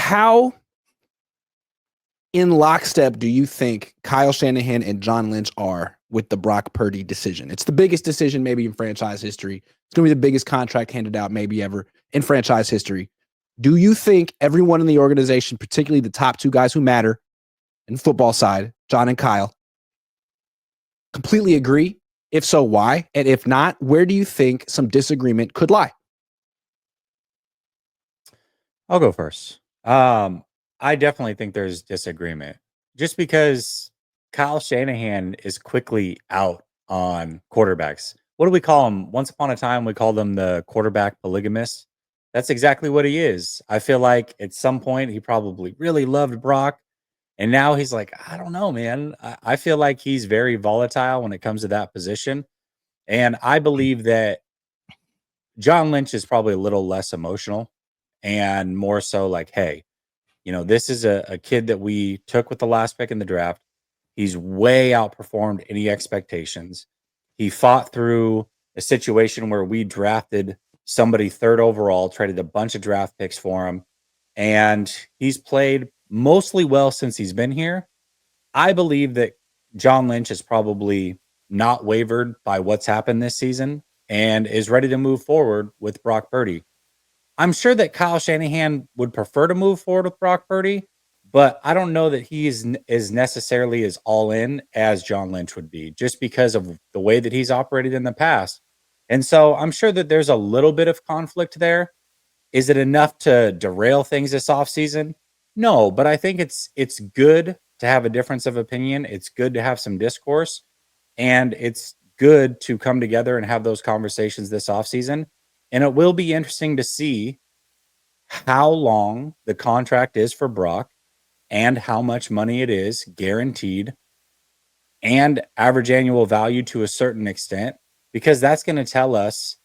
How in lockstep do you think Kyle Shanahan and John Lynch are with the Brock Purdy decision? It's the biggest decision maybe in franchise history. It's going to be the biggest contract handed out maybe ever in franchise history. Do you think everyone in the organization, particularly the top two guys who matter in football side, John and Kyle, completely agree? If so, why? And if not, where do you think some disagreement could lie? I'll go first. I definitely think there's disagreement just because Kyle Shanahan is quickly out on quarterbacks. What do we call him? Once upon a time, we called him the quarterback polygamist. That's exactly what he is. I feel like at some point he probably really loved Brock. And now he's like, I don't know, man. I feel like he's very volatile when it comes to that position. And I believe that John Lynch is probably a little less emotional and more so like, hey, this is a kid that we took with the last pick in the draft. He's way outperformed any expectations. He fought through a situation where we drafted somebody third overall, traded a bunch of draft picks for him, and he's played mostly well since he's been here. I believe that John Lynch is probably not wavered by what's happened this season and is ready to move forward with Brock Purdy. I'm sure that Kyle Shanahan would prefer to move forward with Brock Purdy, but I don't know that he is necessarily as all in as John Lynch would be just because of the way that he's operated in the past. And so I'm sure that there's a little bit of conflict there. Is it enough to derail things this offseason? No, but I think it's good to have a difference of opinion. It's good to have some discourse, and it's good to come together and have those conversations this offseason. And it will be interesting to see how long the contract is for Brock and how much money it is guaranteed and average annual value to a certain extent, because that's going to tell us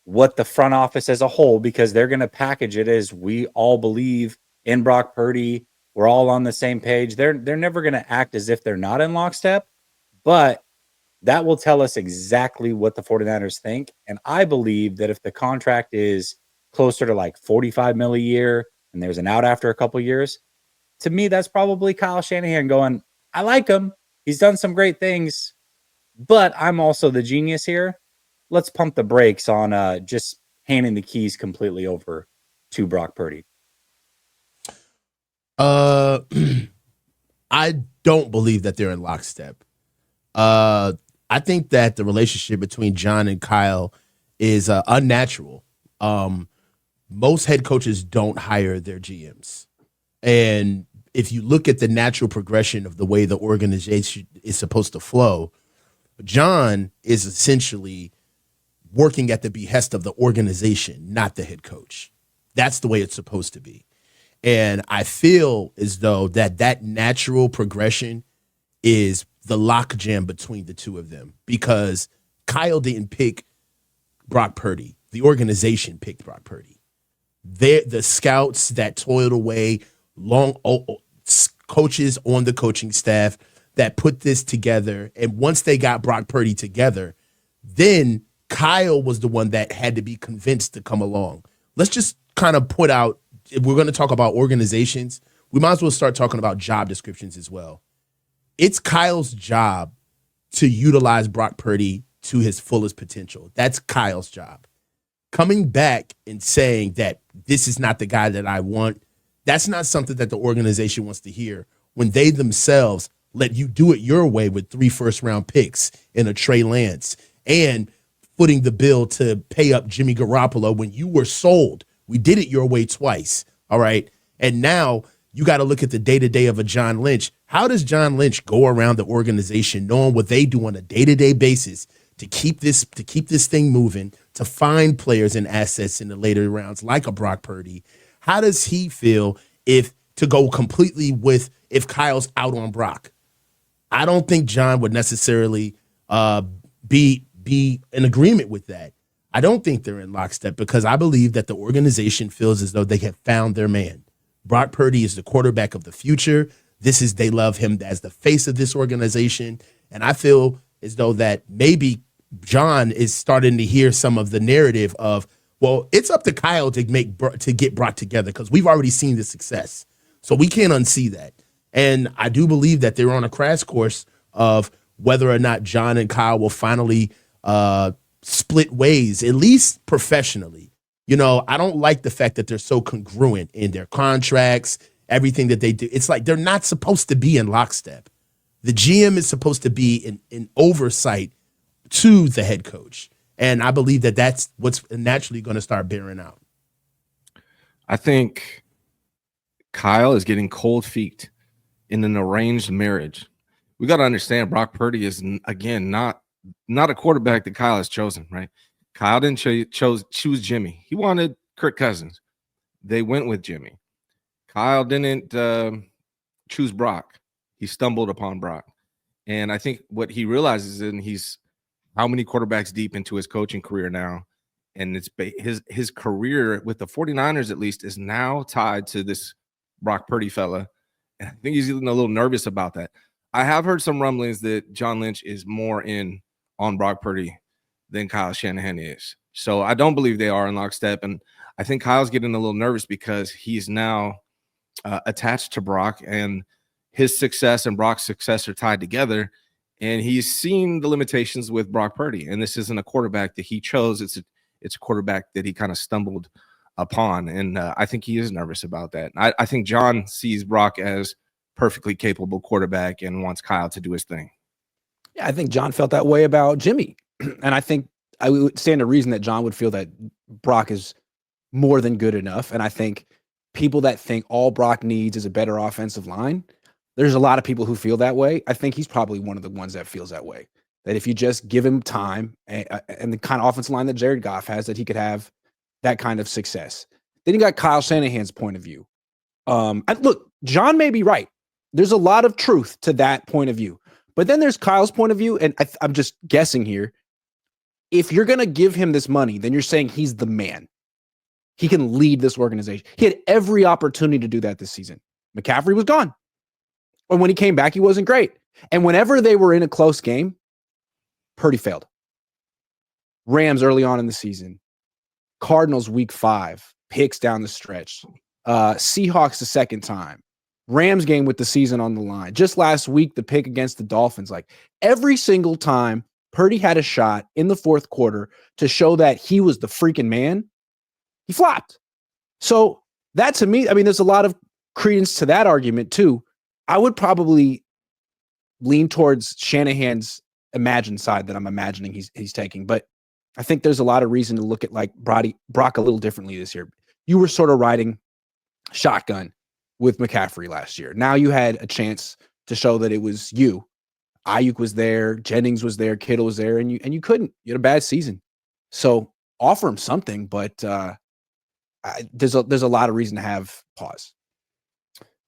what the front office as a whole, because they're going to package it as we all believe in Brock Purdy. We're all on the same page. They're never going to act as if they're not in lockstep, but that will tell us exactly what the 49ers think. And I believe that if the contract is closer to like $45 million a year and there's an out after a couple years, to me, that's probably Kyle Shanahan going, I like him. He's done some great things, but I'm also the genius here. Let's pump the brakes on just handing the keys completely over to Brock Purdy. I don't believe that they're in lockstep. I think that the relationship between John and Kyle is unnatural. Most head coaches don't hire their GMs. And if you look at the natural progression of the way the organization is supposed to flow, John is essentially working at the behest of the organization, not the head coach. That's the way it's supposed to be. And I feel as though that natural progression is the lockjam between the two of them, because Kyle didn't pick Brock Purdy. The organization picked Brock Purdy. The scouts that toiled away, coaches on the coaching staff that put this together. And once they got Brock Purdy together, then Kyle was the one that had to be convinced to come along. Let's just kind of put out, if we're going to talk about organizations, we might as well start talking about job descriptions as well. It's Kyle's job to utilize Brock Purdy to his fullest potential. That's Kyle's job. Coming back and saying that this is not the guy that I want, that's not something that the organization wants to hear when they themselves let you do it your way with 3 first-round picks and a Trey Lance and footing the bill to pay up Jimmy Garoppolo when you were sold. We did it your way twice, all right? And now you got to look at the day-to-day of a John Lynch. How does John Lynch go around the organization knowing what they do on a day-to-day basis to keep this thing moving, to find players and assets in the later rounds like a Brock Purdy? How does he feel if Kyle's out on Brock? I don't think John would necessarily be in agreement with that. I don't think they're in lockstep because I believe that the organization feels as though they have found their man. Brock Purdy is the quarterback of the future. They love him as the face of this organization. And I feel as though that maybe John is starting to hear some of the narrative of, Well, it's up to Kyle to get Brock together because we've already seen the success. So we can't unsee that. And I do believe that they're on a crash course of whether or not John and Kyle will finally split ways, at least professionally. I don't like the fact that they're so congruent in their contracts, everything that they do. It's like they're not supposed to be in lockstep. The GM is supposed to be in oversight to the head coach. And I believe that that's what's naturally going to start bearing out. I think Kyle is getting cold feet in an arranged marriage. We got to understand Brock Purdy is, again, not a quarterback that Kyle has chosen, right? Kyle didn't choose Jimmy. He wanted Kirk Cousins. They went with Jimmy. Kyle didn't choose Brock. He stumbled upon Brock. And I think what he realizes, and he's how many quarterbacks deep into his coaching career now, and it's his career with the 49ers at least is now tied to this Brock Purdy fella. And I think he's getting a little nervous about that. I have heard some rumblings that John Lynch is more in on Brock Purdy than Kyle Shanahan is. So I don't believe they are in lockstep. And I think Kyle's getting a little nervous because he's now attached to Brock, and his success and Brock's success are tied together. And he's seen the limitations with Brock Purdy. And this isn't a quarterback that he chose. It's a quarterback that he kind of stumbled upon. And I think he is nervous about that. I think John sees Brock as perfectly capable quarterback and wants Kyle to do his thing. Yeah, I think John felt that way about Jimmy. And I think I would stand to reason that John would feel that Brock is more than good enough. And I think people that think all Brock needs is a better offensive line, there's a lot of people who feel that way. I think he's probably one of the ones that feels that way, that if you just give him time and the kind of offensive line that Jared Goff has, that he could have that kind of success. Then you got Kyle Shanahan's point of view. Look, John may be right. There's a lot of truth to that point of view. But then there's Kyle's point of view, and I'm just guessing here. If you're going to give him this money, then you're saying he's the man. He can lead this organization. He had every opportunity to do that this season. McCaffrey was gone. And when he came back, he wasn't great. And whenever they were in a close game, Purdy failed. Rams early on in the season. Cardinals week 5. Picks down the stretch. Seahawks the second time. Rams game with the season on the line. Just last week, the pick against the Dolphins. Like every single time Purdy had a shot in the fourth quarter to show that he was the freaking man, he flopped. So that to me, I mean, there's a lot of credence to that argument too. I would probably lean towards Shanahan's imagined side that I'm imagining he's taking. But I think there's a lot of reason to look at like Brock a little differently this year. You were sort of riding shotgun with McCaffrey last year. Now you had a chance to show that it was you. Ayuk was there, Jennings was there, Kittle was there, and you couldn't. You had a bad season. So offer him something, but there's a lot of reason to have pause.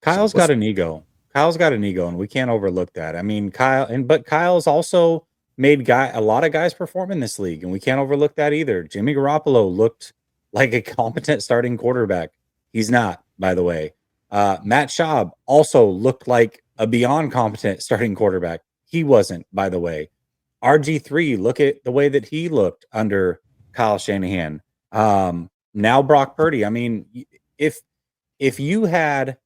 Kyle's got an ego. Kyle's got an ego, and we can't overlook that. I mean, but Kyle's also made a lot of guys perform in this league, and we can't overlook that either. Jimmy Garoppolo looked like a competent starting quarterback. He's not, by the way. Matt Schaub also looked like a beyond competent starting quarterback. He wasn't, by the way. RG3, look at the way that he looked under Kyle Shanahan. Now Brock Purdy. I mean, if you had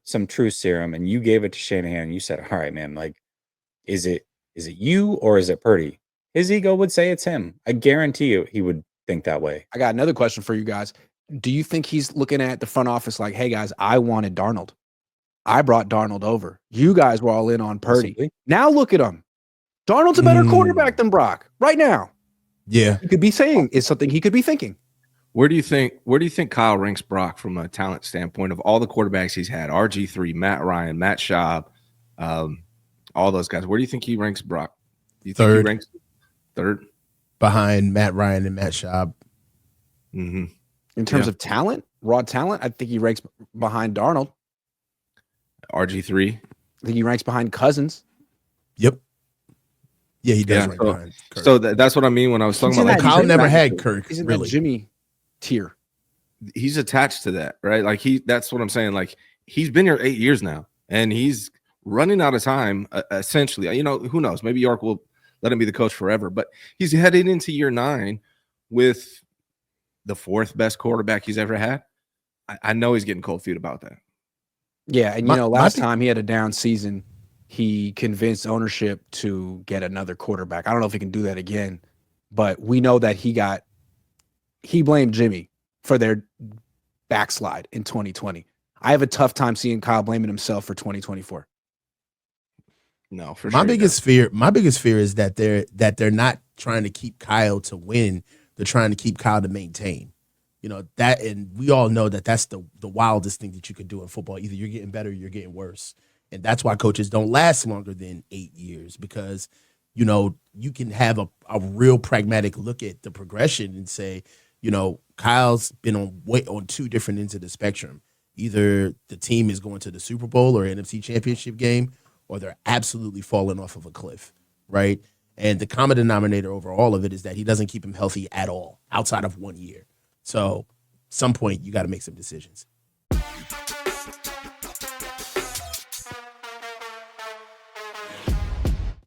some truth serum and you gave it to Shanahan and you said, all right, man, like, is it you or is it Purdy? His ego would say it's him. I guarantee you he would think that way. I got another question for you guys. Do you think he's looking at the front office like, hey, guys, I wanted Darnold. I brought Darnold over. You guys were all in on Purdy. Possibly. Now look at him. Darnold's a better quarterback than Brock right now. Yeah. He could be saying is something he could be thinking. Where do you think Kyle ranks Brock from a talent standpoint of all the quarterbacks he's had? RG3, Matt Ryan, Matt Schaub, all those guys. Where do you think he ranks Brock? Do you think Third. he ranks third? Behind Matt Ryan and Matt Schaub. Mm-hmm. In terms of talent, raw talent, I think he ranks behind Darnold. RG3. I think he ranks behind Cousins. Yep. Yeah, he does Yeah, rank behind Kirk. So that's what I mean when I was talking He's in about that like Kyle Jimmy- never had Kirk, He's in really. that Jimmy tier. he's attached to that, right? Like that's what I'm saying. Like he's been here 8 years now and he's running out of time essentially. You know, who knows? Maybe York will let him be the coach forever, but he's headed into year 9 with the fourth best quarterback he's ever had, I know he's getting cold feet about that. Yeah, and My- last my- time he had a down season, he convinced ownership to get another quarterback. I don't know if he can do that again, but we know that he blamed Jimmy for their backslide in 2020. I have a tough time seeing Kyle blaming himself for 2024. No, for my sure. biggest fear is that they're not trying to keep Kyle to win. They're trying to keep Kyle to maintain. That, and we all know that that's the wildest thing that you could do in football. Either you're getting better or you're getting worse. And that's why coaches don't last longer than 8 years, because, you can have a real pragmatic look at the progression and say, Kyle's been on two different ends of the spectrum. Either the team is going to the Super Bowl or NFC Championship game, or they're absolutely falling off of a cliff, right? And the common denominator over all of it is that he doesn't keep him healthy at all outside of 1 year. So, some point, you got to make some decisions.